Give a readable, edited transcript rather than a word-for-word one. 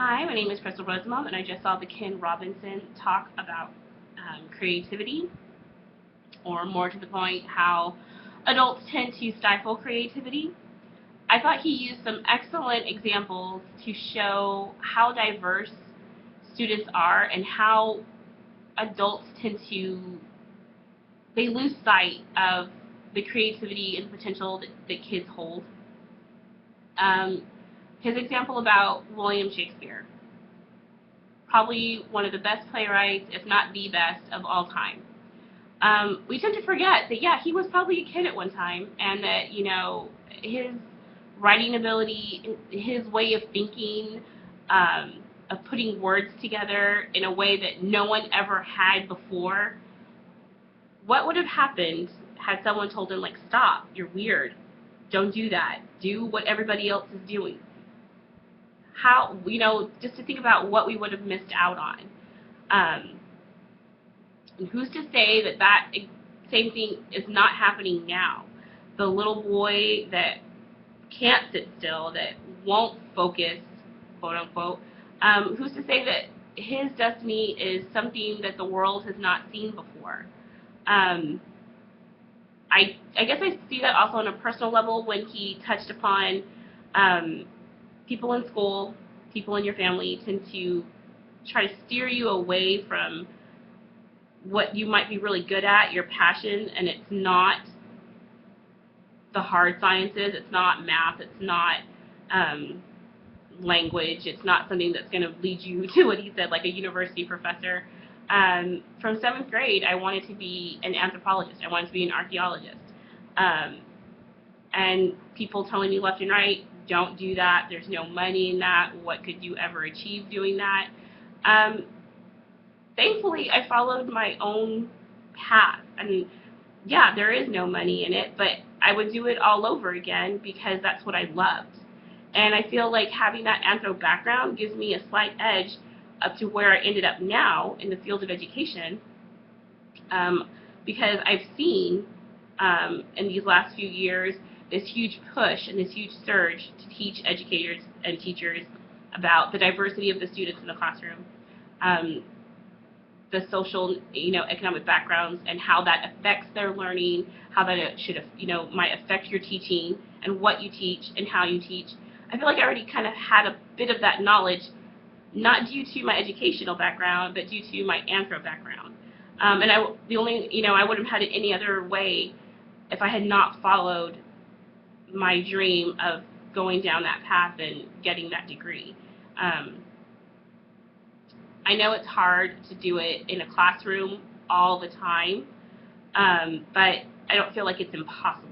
Hi, my name is Crystal Rosenbaum, and I just saw the Ken Robinson talk about creativity, or more to the point, how adults tend to stifle creativity. I thought he used some excellent examples to show how diverse students are and how adults tend to they lose sight of the creativity and potential that kids hold. Um, his example about William Shakespeare, probably one of the best playwrights, if not the best, of all time. We tend to forget that, yeah, he was probably a kid at one time, and that, his writing ability, his way of thinking, of putting words together in a way that no one ever had before. What would have happened had someone told him, like, stop, you're weird, don't do that, do what everybody else is doing? How, just to think about what we would have missed out on. And who's to say that that same thing is not happening now? The little boy that can't sit still, that won't focus, quote unquote, who's to say that his destiny is something that the world has not seen before? I guess I see that also on a personal level when he touched upon people in school, people in your family tend to try to steer you away from what you might be really good at, your passion, and it's not the hard sciences, it's not math, it's not language, it's not something that's going to lead you to what he said, like a university professor. From 7th grade, I wanted to be an anthropologist. I wanted to be an archaeologist. And people telling me left and right, don't do that, there's no money in that, what could you ever achieve doing that? Thankfully, I followed my own path. I mean, yeah, there is no money in it, but I would do it all over again because that's what I loved. And I feel like having that anthro background gives me a slight edge up to where I ended up now in the field of education, because I've seen in these last few years this huge push and this huge surge to teach educators and teachers about the diversity of the students in the classroom, the social, economic backgrounds, and how that affects their learning, how that it should, might affect your teaching and what you teach and how you teach. I feel like I already kind of had a bit of that knowledge, not due to my educational background, but due to my anthro background. And I wouldn't have had it any other way if I had not followed my dream of going down that path and getting that degree. I know it's hard to do it in a classroom all the time, but I don't feel like it's impossible.